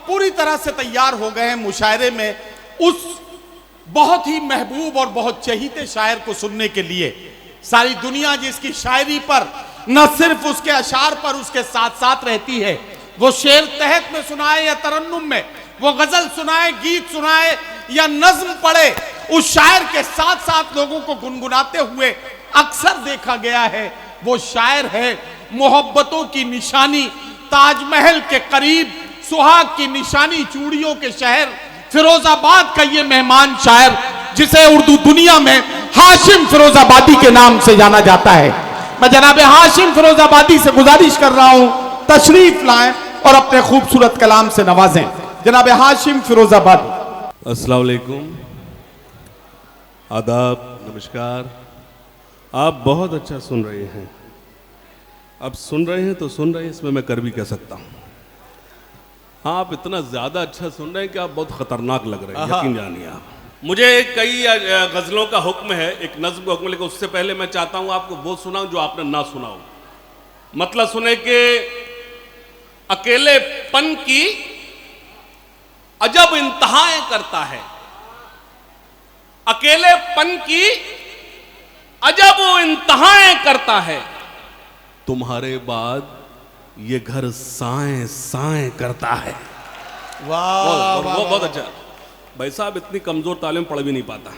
पूरी तरह से तैयार हो गए हैं मुशायरे में उस बहुत ही महबूब और बहुत चहीते शायर को सुनने के लिए। सारी दुनिया जिसकी शायरी पर न सिर्फ उसके अशार पर उसके साथ साथ रहती है, वो शेर तहत में सुनाए या तरन्नुम में, वो गजल सुनाए, गीत सुनाए या नज्म पढ़े, उस शायर के साथ साथ लोगों को गुनगुनाते हुए अक्सर देखा गया है। वो शायर है मोहब्बतों की निशानी, ताजमहल के करीब सुहाग की निशानी, चूड़ियों के शहर फिरोजाबाद का ये मेहमान शायर, जिसे उर्दू दुनिया में हाशिम फिरोजाबादी के नाम से जाना जाता है। मैं जनाब हाशिम फिरोजाबादी से गुजारिश कर रहा हूं तशरीफ लाएं और अपने खूबसूरत कलाम से नवाजें। जनाब हाशिम फिरोजाबादी। अस्सलाम वालेकुम, आदाब, नमस्कार। आप बहुत अच्छा सुन रहे हैं। अब सुन रहे हैं तो सुन रहे हैं, इसमें मैं कर भी कह सकता हूँ। हाँ, आप इतना ज़्यादा अच्छा सुन रहे हैं कि आप बहुत ख़तरनाक लग रहे हैं, यकीन जानिए आप। मुझे कई गज़लों का हुक्म है, एक नज़्म का हुक्म, लेकिन उससे पहले मैं चाहता हूँ आपको वो सुनाऊँ जो आपने ना सुना हो। मतलब सुने कि अकेलेपन की अजब इंतहाएं करता है, अकेलेपन की अजब इंतहाएं करता है, तुम्हारे बाद ये घर साएं साएं करता है। वाह, बहुत अच्छा। भाई साहब, इतनी कमजोर ताली में पढ़ भी नहीं पाता।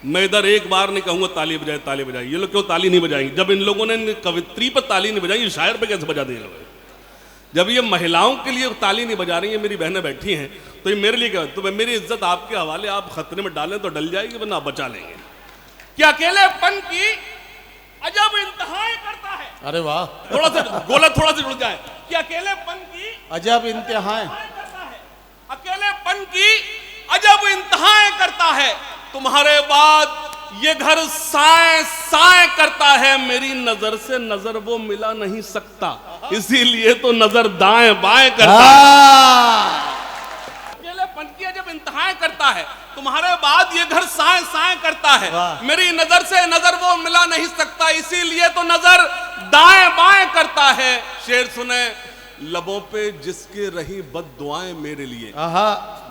मैं इधर एक बार नहीं कहूंगा ताली बजाए ताली बजाए। ये लोग क्यों ताली नहीं बजाएंगे? जब इन लोगों ने कवित्री पर ताली नहीं बजाई, शायर पे कैसे बजा देंगे? जब ये महिलाओं के लिए ताली नहीं बजा रही है, मेरी बहनें बैठी हैं, तो ये मेरे लिए क्या? तो मेरी इज्जत आपके हवाले, आप खतरे में डालें तो डल जाएगी, वरना आप बचा लेंगे। क्या अकेलेपन की अजब इंतहाएं करता है। अरे वाह, थोड़ा सा गोला थोड़ा सा जुड़ जाए। कि अकेलेपन की अजब इंतहाएं करता है, अकेलेपन की अजब इंतहाएं करता है, तुम्हारे बाद ये घर साएं साएं करता है, मेरी नजर से नजर वो मिला नहीं सकता, इसीलिए तो नजर दाएं बाएं करता है। अकेलेपन की अजब इंतहाएं करता है, तुम्हारे बाद ये घर साएं साएं करता है, मेरी नजर से नजर वो मिला नहीं सकता, इसीलिए तो नजर दाएं बाएं करता है। शेर सुने, लबों पे जिसके रही बद दुआएं मेरे लिए।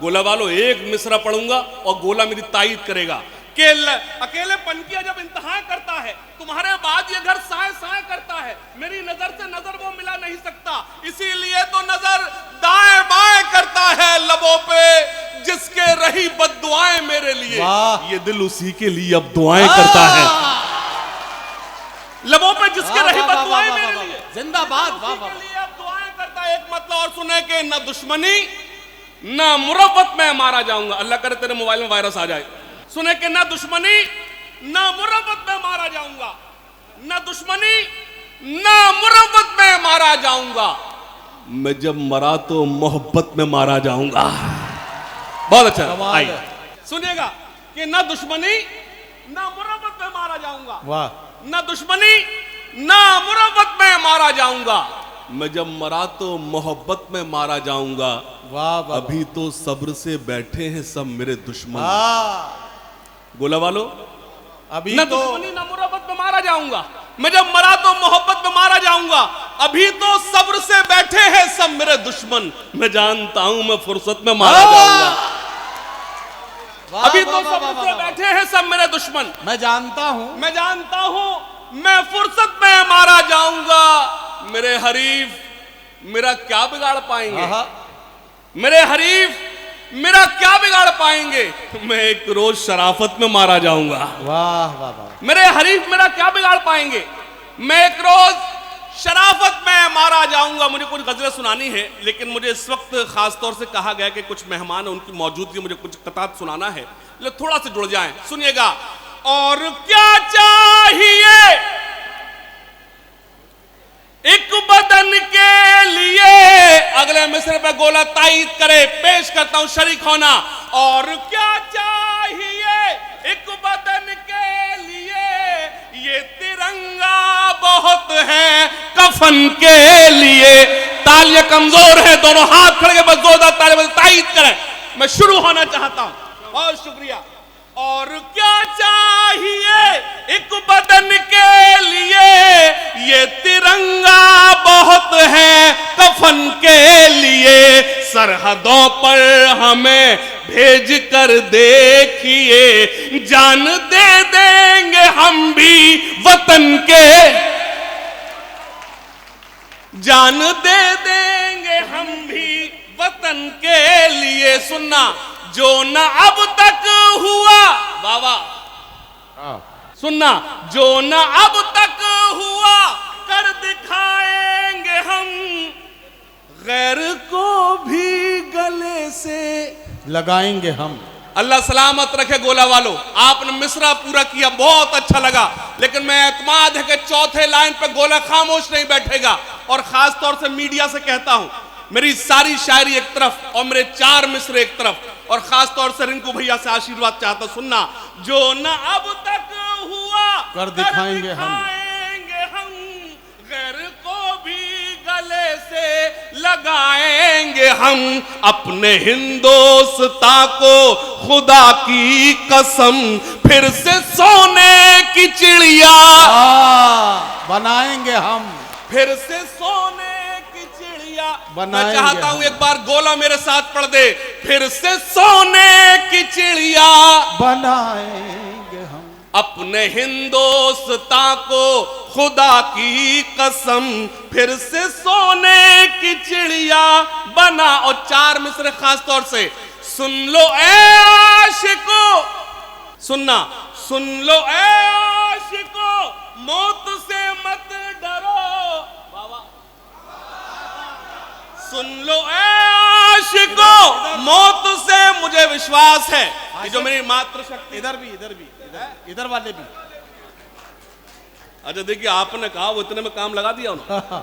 गोला वालों, एक मिसरा पढ़ूंगा और गोला मेरी तायीद करेगा कि अकेलेपन की जब इंतहा करता है, तुम्हारे बाद ये घर साएं साएं करता है, मेरी नजर से नजर वो मिला नहीं सकता, इसीलिए तो नजर दाएं बाएं करता है, लबों पे जिसके रही बद दुआएं मेरे लिए, ये दिल उसी के लिए अब दुआएं करता है। लबों पे जिसके रही बद दुआएं मेरे लिए, जिंदाबाद, उसी के लिए अब दुआएं करता है। एक मतलब और सुने कि न दुश्मनी न मुरव्वत में मारा जाऊंगा। अल्लाह करे तेरे मोबाइल में वायरस आ जाए। सुने कि न दुश्मनी न मुरव्वत में मारा जाऊंगा, न दुश्मनी न मुरव्वत में मारा जाऊंगा, मैं जब मरा तो मोहब्बत में मारा जाऊंगा। बहुत अच्छा, आइए सुनिएगा कि न दुश्मनी न मुरव्वत में मारा जाऊंगा, वाह, न दुश्मनी न मुरव्वत में मारा जाऊंगा, मैं जब मरा तो मोहब्बत में मारा जाऊंगा। वाह, अभी तो सब्र से बैठे हैं सब मेरे दुश्मन। गोला वालों, अभी न तो दुश्मनी न मुरव्वत में मारा जाऊंगा, मैं जब मरा तो मोहब्बत में मारा जाऊंगा, अभी तो सब्र से बैठे हैं सब मेरे दुश्मन, मैं जानता हूं मैं फुर्सत में मारा जाऊंगा। अभी तो सब्र से बैठे हैं सब मेरे दुश्मन, मैं जानता हूं मैं फुर्सत में मारा जाऊंगा। मेरे हरीफ मेरा क्या बिगाड़ पाएंगे, मेरे हरीफ मेरा क्या बिगाड़ पाएंगे, मैं एक रोज शराफत में मारा जाऊंगा। वाह वाह वाह, मेरे हरीफ मेरा क्या बिगाड़ पाएंगे, मैं एक रोज शराफत में मारा जाऊंगा। मुझे कुछ गजलें सुनानी है, लेकिन मुझे इस वक्त खास तौर से कहा गया कि कुछ मेहमान है, उनकी मौजूदगी मुझे कुछ कतात सुनाना है, लेकिन थोड़ा सा जुड़ जाएं, सुनिएगा। और क्या चाहिए एक बदन के लिए, अगले मिसरे पे गोला तायीद करे, पेश करता हूं शरीक होना। और क्या चाहिए एक बदन के लिए, ये तिरंगा बहुत है कफन के लिए। तालियां कमजोर है, दोनों हाथ खड़े के बस जोरदार तालियां तायीद करें। मैं शुरू होना चाहता हूं, बहुत शुक्रिया। और क्या चाहिए एक बदन के लिए, ये तिरंगा बहुत है कफन के लिए। सरहदों पर हमें भेज कर देखिए, जान दे देंगे हम भी वतन के, जान दे देंगे हम भी वतन के लिए। सुनना, जो न अब तक हुआ, बाबा सुनना, जो न अब तक हुआ कर दिखाएंगे हम, गैर को भी गले से लगाएंगे हम। अल्लाह सलामत रखे गोला वालों, आपने मिसरा पूरा किया, बहुत अच्छा लगा, लेकिन मैं एतमाद है कि चौथे लाइन पे गोला खामोश नहीं बैठेगा। और खास तौर से मीडिया से कहता हूं, मेरी सारी शायरी एक तरफ और मेरे 4 मिसरे एक तरफ, और खास तौर से रिंकू भैया से आशीर्वाद चाहता। सुनना, जो न अब तक हुआ कर दिखाएंगे हम, गैर को भी गले से लगाएंगे हम, अपने हिंदोस्ता को खुदा की कसम फिर से सोने की चिड़िया बनाएंगे हम, फिर से सोने की चिड़िया बनाएंगे। मैं चाहता हूं एक बार गोला मेरे साथ पढ़ दे, फिर से सोने की चिड़िया बनाएंगे हम, अपने हिंदोस्ता को खुदा की कसम फिर से सोने की चिड़िया बना। और 4 मिसरे खास तौर से, सुन लो ए आशिको, सुनना, सुन लो ए आशिको, मौत से मत डरो, सुन लो ए आशिको, मौत से मुझे विश्वास है कि जो मेरी मातृशक्ति, इधर भी इधर वाले भी। अच्छा देखिए, आपने कहा वो इतने में काम लगा दिया उन्होंने।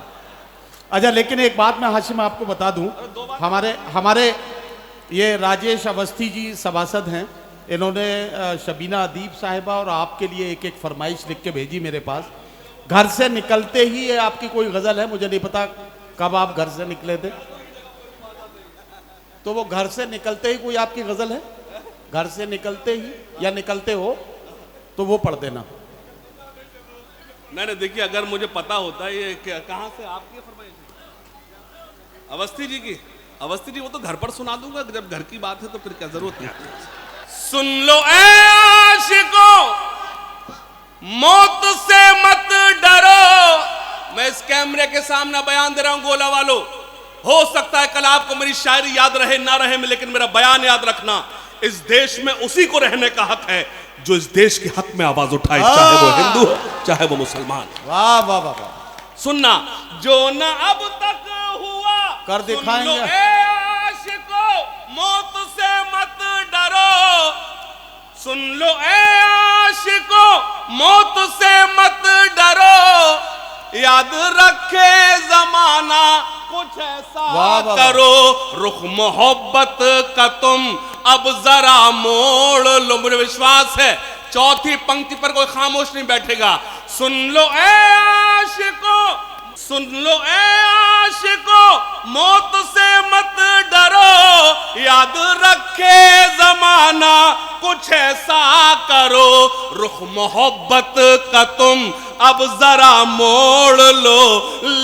अच्छा, लेकिन एक बात मैं हाशिम आपको बता दूं, हमारे ये राजेश अवस्थी जी सभासद हैं, इन्होंने शबीना अदीब साहिबा और आपके लिए एक एक फरमाइश लिख के भेजी मेरे पास। घर से निकलते ही ये आपकी कोई गजल है, मुझे नहीं पता कब आप घर से निकले थे, तो वो घर से निकलते ही कोई आपकी गजल है, घर से निकलते ही या निकलते हो तो वो पढ़ देना। नहीं देखिए, अगर मुझे पता होता है ये कहां से आपकी फरमाइश है, अवस्थी जी की, अवस्थी जी वो तो घर पर सुना दूंगा, जब घर की बात है तो फिर क्या जरूरत है। सुन लो ए आशिको, मौत से मत डरो। मैं इस कैमरे के सामने बयान दे रहा हूं गोला वालों, हो सकता है कल आपको मेरी शायरी याद रहे ना रहे, लेकिन मेरा बयान याद रखना, इस देश में उसी को रहने का हक है जो इस देश के हक में आवाज उठाए, चाहे वो हिंदू हो चाहे वो मुसलमान। वाह वाह वाह वाह। सुनना, जो न अब तक हुआ कर दिखाएंगे। सुन लो ए आशिको, मौत से मत डरो, सुन लो ए आशिको, मौत से मत डरो, याद रखे जमाना कुछ ऐसा करो, रुख मोहब्बत का तुम अब जरा मोड़ लो। मुझे विश्वास है चौथी पंक्ति पर कोई खामोश नहीं बैठेगा। सुन लो ए आशिको, सुन लो ए आशिको, मौत से मत डरो, याद रखे जमाना कुछ ऐसा करो, रुख मोहब्बत का तुम अब जरा मोड़ लो,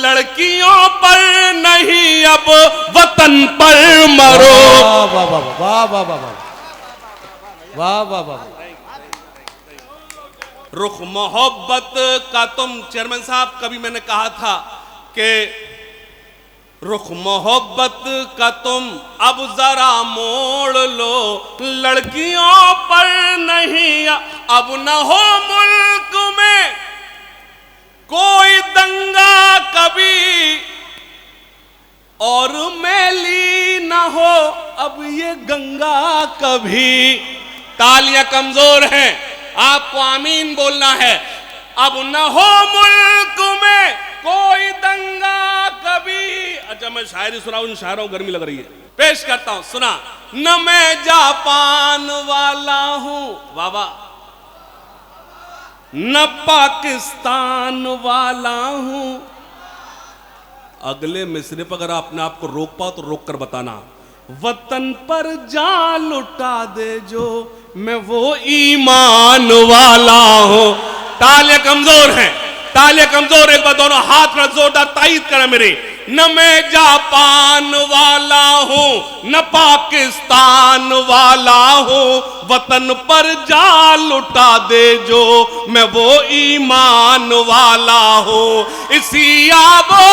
लड़कियों पर नहीं अब वतन पर मरो। वाह वाह वाह वाह वाह वाह वाह वाह। रुख मोहब्बत का तुम, चेयरमैन साहब कभी मैंने कहा था कि रुख मोहब्बत का तुम अब जरा मोड़ लो, लड़कियों पर नहीं अब न हो मुल्क में कोई दंगा कभी, और मैली न हो अब ये गंगा कभी। तालियां कमजोर हैं, आपको आमीन बोलना है। अब न हो मुल्क में कोई दंगा कभी। अच्छा मैं शायरी सुनाऊं, इन शायरों को गर्मी लग रही है, पेश करता हूं, सुना। न मैं जापान वाला हूं, वाह वाह, न पाकिस्तान वाला हूं। अगले मिसरे पर अगर आपने आपको रोक पाओ तो रोक कर बताना। वतन पर जान लुटा दे जो, मैं वो ईमान वाला हूं। तालियां कमजोर हैं, तालियां कमजोर, एक बार दोनों हाथ में जोरदार तायीद करें मेरी। न मैं जापान वाला हूं न पाकिस्तान वाला हूं, वतन पर जा लुटा दे जो मैं वो ईमान वाला हूं। इसी आबो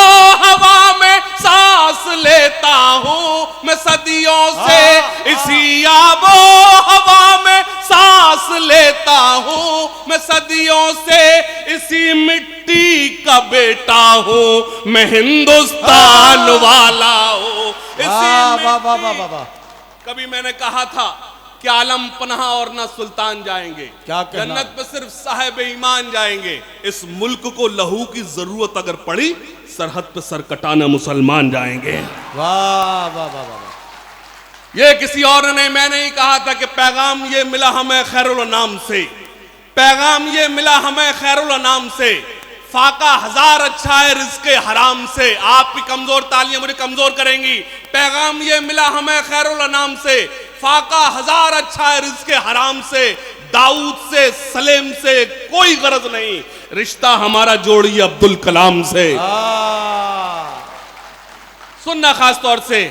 हवा में सांस लेता हूं मैं सदियों से, इसी आबो हवा में सांस लेता हूं मैं सदियों से, इसी मिट्टी का बेटा हूं मैं हिंदुस्तान वाला हूं। कभी मैंने कहा था कि आलम पनाह और ना सुल्तान जाएंगे, जन्नत पे सिर्फ साहिब ईमान जाएंगे। इस मुल्क को लहू की जरूरत अगर पड़ी, सरहद पे सर कटाना मुसलमान जाएंगे। वाह वाह वाह वाह। ये किसी और ने, मैं नहीं कहा था कि पैगाम ये मिला हमें खैरुल नाम से, पैगाम ये मिला हमें खैरुल नाम से, फाका हजार अच्छा है रिज़्क़े हराम से। आपकी कमजोर तालियां मुझे कमजोर करेंगी। पैगाम ये मिला हमें खैरुल नाम से, फाका हजार अच्छा है रिज़्क़े हराम से। दाऊद से सलेम से कोई गरज नहीं, रिश्ता हमारा जोड़िए अब्दुल कलाम से। सुनना खास तौर से,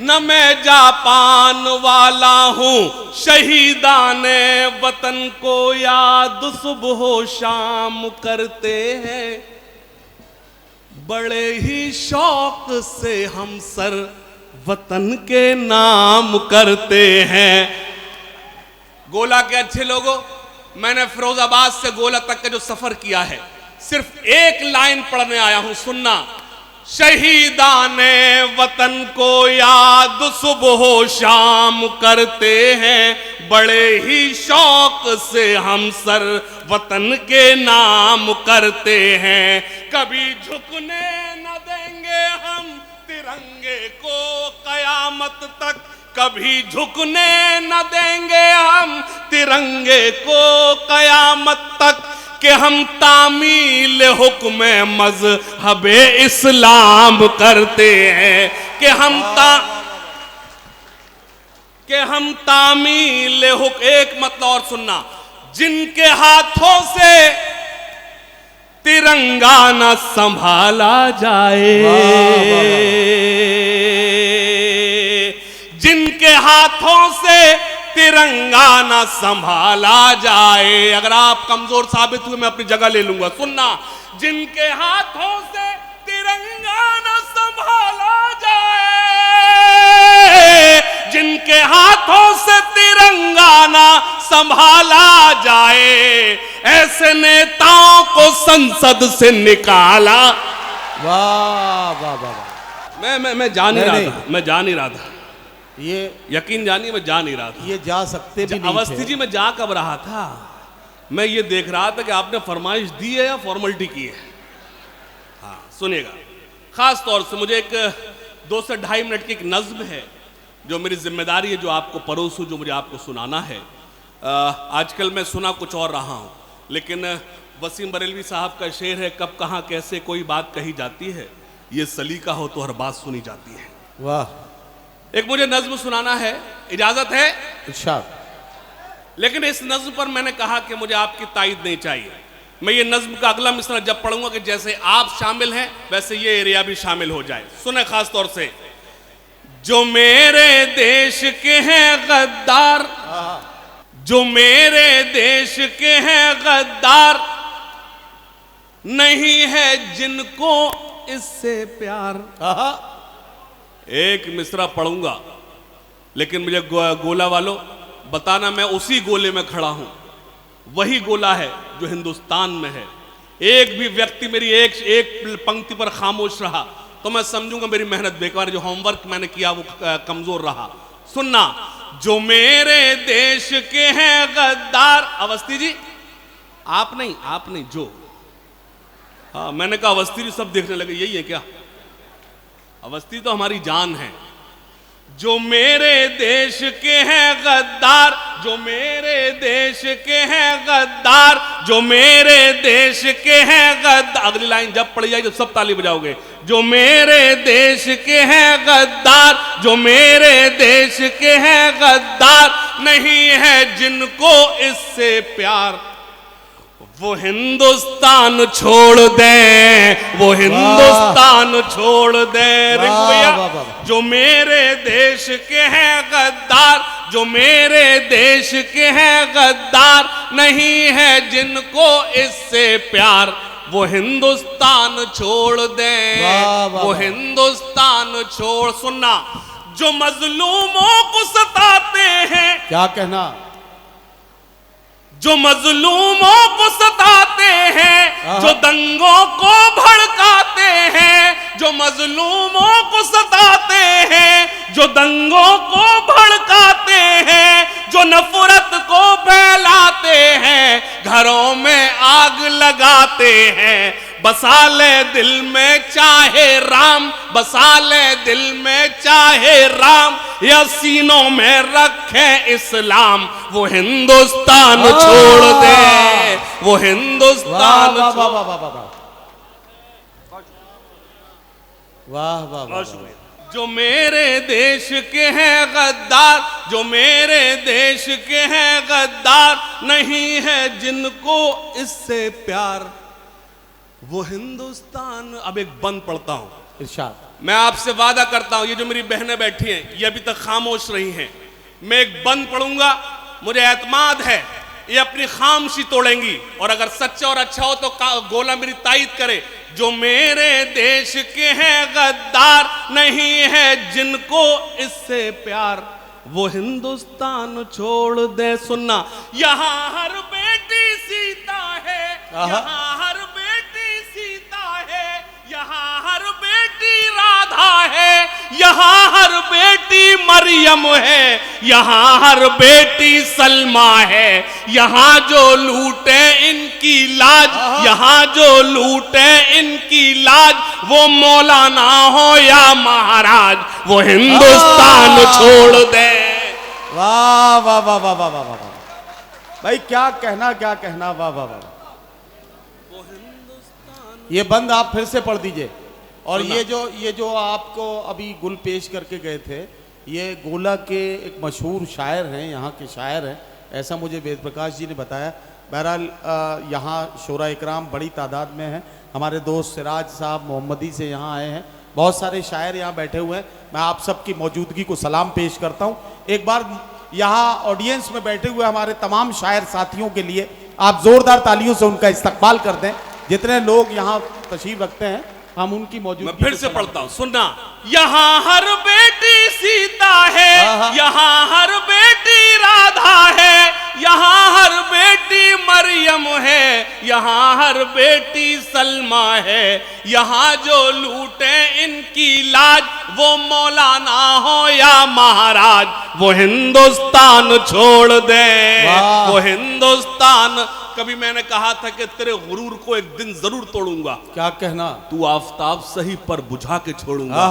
न मैं जापान वाला हूं शहीदाने वतन को याद सुबह शाम करते हैं, बड़े ही शौक से हम सर वतन के नाम करते हैं। गोला के अच्छे लोगों, मैंने फिरोजाबाद से गोला तक का जो सफर किया है, सिर्फ एक लाइन पढ़ने आया हूं, सुनना। शहीदाने वतन को याद सुबह शाम करते हैं, बड़े ही शौक से हम सर वतन के नाम करते हैं। कभी झुकने न देंगे हम तिरंगे को कयामत तक, कभी झुकने न देंगे हम तिरंगे को कयामत तक, कि हम तामील हुक्म मज़हब इस्लाम करते हैं, कि हम तामील हुक्म। एक मतलब और सुनना, जिनके हाथों से तिरंगा न संभाला जाए, जिनके हाथों से तिरंगा न संभाला जाए। अगर आप कमजोर साबित हुए मैं अपनी जगह ले लूंगा। सुनना, जिनके हाथों से तिरंगा न संभाला जाए, जिनके हाथों से तिरंगा न संभाला जाए, ऐसे नेताओं को संसद से निकाला। वाह वाह वाह। मैं जा नहीं रहा था, मैं जा नहीं रहा था, ये यकीन जानिए मैं जा नहीं रहा था। ये जा सकते भी नहीं अवस्थी थे। जी मैं जा कब रहा था, मैं ये देख रहा था कि आपने फरमाइश दी है या फॉर्मेलिटी की है। हाँ सुनिएगा, खास तौर से मुझे एक 2 से 2.5 मिनट की एक नज्म है जो मेरी जिम्मेदारी है, जो आपको परोसूं, जो मुझे आपको सुनाना है। आजकल मैं सुना कुछ और रहा हूँ, लेकिन वसीम बरेलवी साहब का शेर है, कब कहाँ कैसे कोई बात कही जाती है, ये सलीका हो तो हर बात सुनी जाती है। वाह। एक मुझे नज्म सुनाना है, इजाजत है? इरशाद। लेकिन इस नज्म पर मैंने कहा कि मुझे आपकी तायद नहीं चाहिए। मैं ये नज्म का अगला मिसरा जब पढ़ूंगा कि जैसे आप शामिल हैं वैसे ये एरिया भी शामिल हो जाए। सुने खास तौर से, जो मेरे देश के हैं गद्दार, जो मेरे देश के हैं गद्दार, नहीं है जिनको इससे प्यार। एक मिसरा पढ़ूंगा, लेकिन मुझे गोला वालों बताना मैं उसी गोले में खड़ा हूं, वही गोला है जो हिंदुस्तान में है। एक भी व्यक्ति मेरी एक पंक्ति पर खामोश रहा तो मैं समझूंगा मेरी मेहनत बेकार, जो होमवर्क मैंने किया वो कमजोर रहा। सुनना, जो मेरे देश के हैं गद्दार। अवस्थी जी आप नहीं जो, हाँ मैंने कहा अवस्थी जी सब देखने लगे, यही है क्या? अवस्थी तो हमारी जान है। जो मेरे देश के हैं गद्दार, जो मेरे देश के हैं गद्दार, जो मेरे देश के हैं गद्दार। अगली लाइन जब पढ़ी जाएगी तो सब ताली बजाओगे। जो मेरे देश के हैं गद्दार, जो मेरे देश के हैं गद्दार, नहीं है जिनको इससे प्यार, वो हिंदुस्तान छोड़ दे, वो हिंदुस्तान छोड़ दे भैया। जो मेरे देश के हैं गद्दार, जो मेरे देश के हैं गद्दार, नहीं है जिनको इससे प्यार, वो हिंदुस्तान छोड़ दे, वो हिंदुस्तान छोड़। सुनना, जो मजलूमों को सताते हैं, क्या कहना, जो मजलूमों को सताते हैं, जो दंगों को भड़काते हैं, जो मजलूमों को सताते हैं, जो दंगों को भड़काते हैं, जो नफरत को फैलाते हैं, घरों में आग लगाते हैं, बसा ले दिल में चाहे राम, बसा ले दिल में चाहे राम, या सीनों में रखे इस्लाम, वो हिंदुस्तान छोड़ दे, वो हिंदुस्तान। वाह वाह वाह वाह वाह वाह वाह। जो मेरे देश के हैं गद्दार, जो मेरे देश के हैं गद्दार, नहीं है जिनको इससे प्यार, वो हिंदुस्तान। अब एक बंद पढ़ता हूं, इरशाद। मैं आपसे वादा करता हूं, ये जो मेरी बहनें बैठी हैं ये अभी तक खामोश रही हैं, मैं एक बंद पढ़ूंगा, मुझे एतमाद है ये अपनी खामोशी तोड़ेंगी, और अगर सच्चा और अच्छा हो तो गोला मेरी तायीद करे। जो मेरे देश के हैं गद्दार, नहीं है जिनको इससे प्यार, वो हिंदुस्तान छोड़ दे। सुनना, यहाँ हर बेटी सीता है, यहाँ हर बेटी सीता है, यहाँ हर बेटी राधा है, यहाँ हर बेटी मरियम है, यहाँ हर बेटी सलमा है, यहाँ जो लूटे इनकी लाज, यहाँ जो लूटे इनकी लाज, वो मौलाना हो या महाराज, वो हिंदुस्तान छोड़ दे। वाह वाह वाह वाह वाह वाह वाह भाई, क्या कहना, क्या कहना, वाह वाह वाह। ये बंद आप फिर से पढ़ दीजिए। और ये जो आपको अभी गुल पेश करके गए थे, ये गोला के एक मशहूर शायर हैं, यहाँ के शायर हैं, ऐसा मुझे वेद प्रकाश जी ने बताया। बहरहाल यहाँ शोरा इकराम बड़ी तादाद में है, हमारे दोस्त सिराज साहब मोहम्मदी से यहाँ आए हैं, बहुत सारे शायर यहाँ बैठे हुए हैं। मैं आप सबकी मौजूदगी को सलाम पेश करता हूँ। एक बार यहाँ ऑडियंस में बैठे हुए हमारे तमाम शायर साथियों के लिए आप जोरदार तालियों से उनका इस्तकबाल कर दें। जितने लोग यहाँ तशरीफ रखते हैं, हम उनकी मौजूदगी। मैं फिर से पढ़ता हूँ, सुनना। यहाँ हर बेटी सीता है, यहाँ हर बेटी राधा है, यहाँ हर बेटी मरियम है, यहाँ हर बेटी सलमा है, यहाँ जो लूटे इनकी लाज, वो मौलाना हो या महाराज, वो हिंदुस्तान छोड़ दे, वो हिंदुस्तान। कभी मैंने कहा था कि तेरे गुरूर को एक दिन जरूर तोड़ूंगा। क्या कहना, तू आफताब सही पर बुझा के छोड़ूंगा।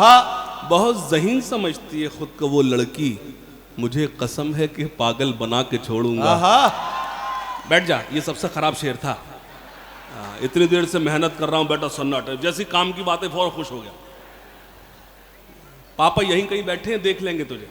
बहुत ज़हीन समझती है खुद को वो लड़की, मुझे कसम है कि पागल बना के छोड़ूंगा। बैठ जा, ये सबसे खराब शेर था। इतनी देर से मेहनत कर रहा हूं, बेटा सन्नाटा, जैसी काम की बातें फौरन खुश हो गया। पापा यहीं कहीं बैठे हैं, देख लेंगे तुझे।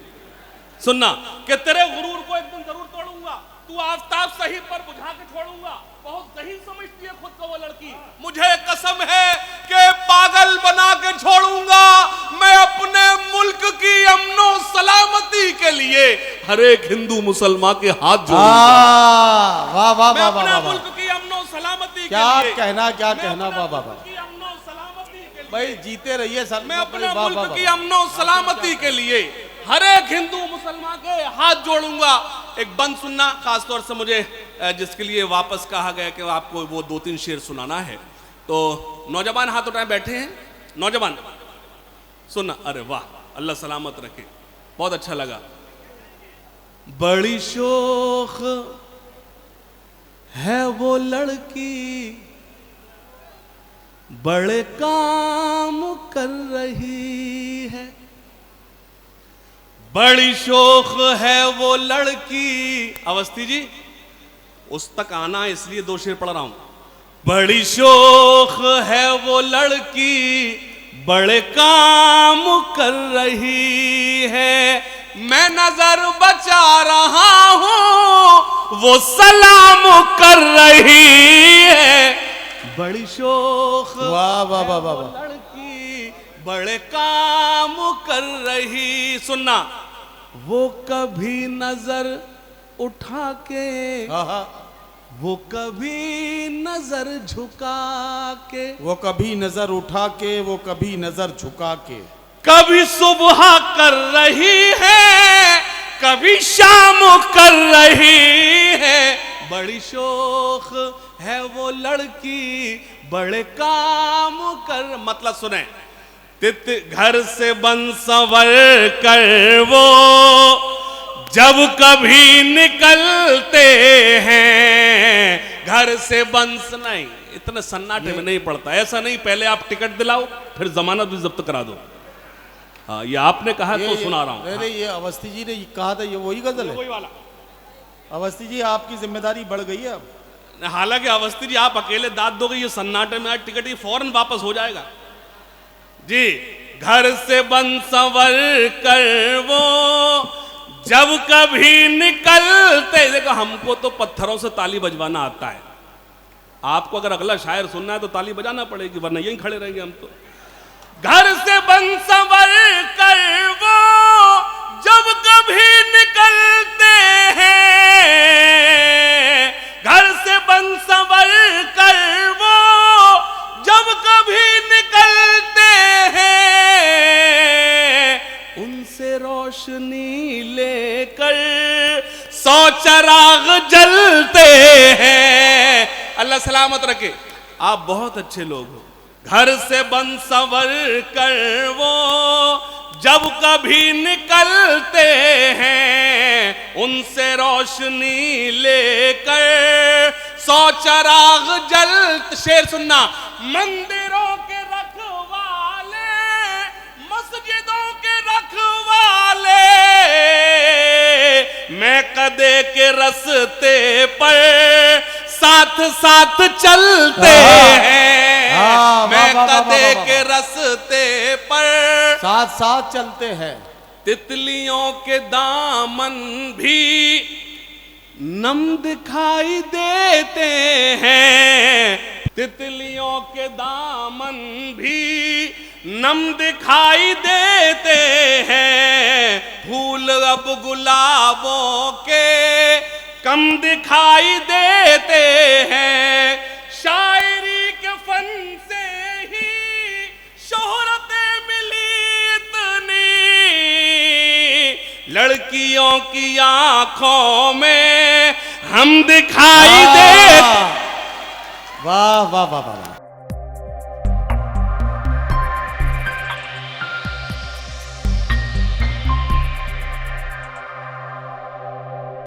सुनना, कि तेरे गुरूर को एक दिन जरूर तोड़ूंगा, तू आफताब सही पर बुझा के छोड़ूंगा। बहुत सही समझती है खुद को वो लड़की, मुझे कसम है कि पागल बना के छोड़ूंगा। मैं अपने मुल्क की अमनो सलामती के लिए हर एक हिंदू मुसलमान के हाथ जोड़ूंगा। वाह वाह मैं वाह अपने वाह, मुल्क की अमनो सलामती क्या के लिए, कहना, क्या कहना, वाह वाह वाह की अमनो सलामती के लिए, भाई जीते रहिए सर। मैं अपने मुल्क की अमनो सलामती के लिए हर एक हिंदू मुसलमान के हाथ जोड़ूंगा। एक बंद सुनना, खासतौर से मुझे जिसके लिए वापस कहा गया कि आपको वो 2-3 शेर सुनाना है। तो नौजवान हाथ उठाए बैठे हैं, नौजवान सुनना। अरे वाह, अल्लाह सलामत रखे, बहुत अच्छा लगा। बड़ी शोख है वो लड़की, बड़े काम कर रही है, बड़ी शोख है वो लड़की। अवस्थी जी, उस तक आना, इसलिए 2 शेर पढ़ रहा हूं। बड़ी शोख है वो लड़की, बड़े काम कर रही है, मैं नजर बचा रहा हूं, वो सलाम कर रही शोख वाह वाह वाह वाह वाह। लड़की बड़े काम कर रही। सुनना, वो कभी नजर उठा के, वो कभी नजर झुका के, वो कभी नजर उठा के, वो कभी नजर झुका के, कभी सुबह कर रही है, कभी शाम कर रही है। बड़ी शोख है वो लड़की, बड़े काम कर। मतलब सुने, घर से बन संवर कर वो जब कभी निकलते हैं, घर से बंस नहीं, इतने सन्नाटे में नहीं पड़ता। ऐसा नहीं पहले आप टिकट दिलाओ फिर जमानत भी जब्त करा दो। हाँ, ये आपने कहा तो सुना रहा हूँ। अरे ये अवस्थी जी ने कहा था, ये वही गजल है? वही वाला। अवस्थी जी आपकी जिम्मेदारी बढ़ गई है अब। हालांकि अवस्थी जी आप अकेले दाद दोगे, ये सन्नाटे में आज टिकट ही फौरन वापस हो जाएगा जी। घर से बन संवर कर वो जब कभी निकलते, देखो हमको तो पत्थरों से ताली बजवाना आता है, आपको अगर अगला शायर सुनना है तो ताली बजाना पड़ेगी, वरना यहीं खड़े रहेंगे हम तो। घर से बन संवर कर वो जब कभी निकलते हैं, घर से बन संवर कर वो जब कभी निकलते हैं, उनसे रोशनी लेकर 100 चिराग जलते हैं। अल्लाह सलामत रखे, आप बहुत अच्छे लोग हो। घर से बन संवर कर वो जब कभी निकलते हैं, उनसे रोशनी लेकर 100 चिराग जलते। शेर सुनना, मंदिरों के रखवाले, मस्जिदों के रखवाले, मैं कदे के रस्ते पर साथ साथ चलते हैं। मैं कदे के रस्ते पर साथ साथ चलते हैं। तितलियों के दामन भी नम दिखाई देते हैं, तितलियों के दामन भी नम दिखाई देते हैं। फूल अब गुलाबों के कम दिखाई देते हैं। शायरी के फन से ही शोहरतें मिली इतनी, लड़कियों की आंखों में हम दिखाई देते। वाह वाह वाह वाह।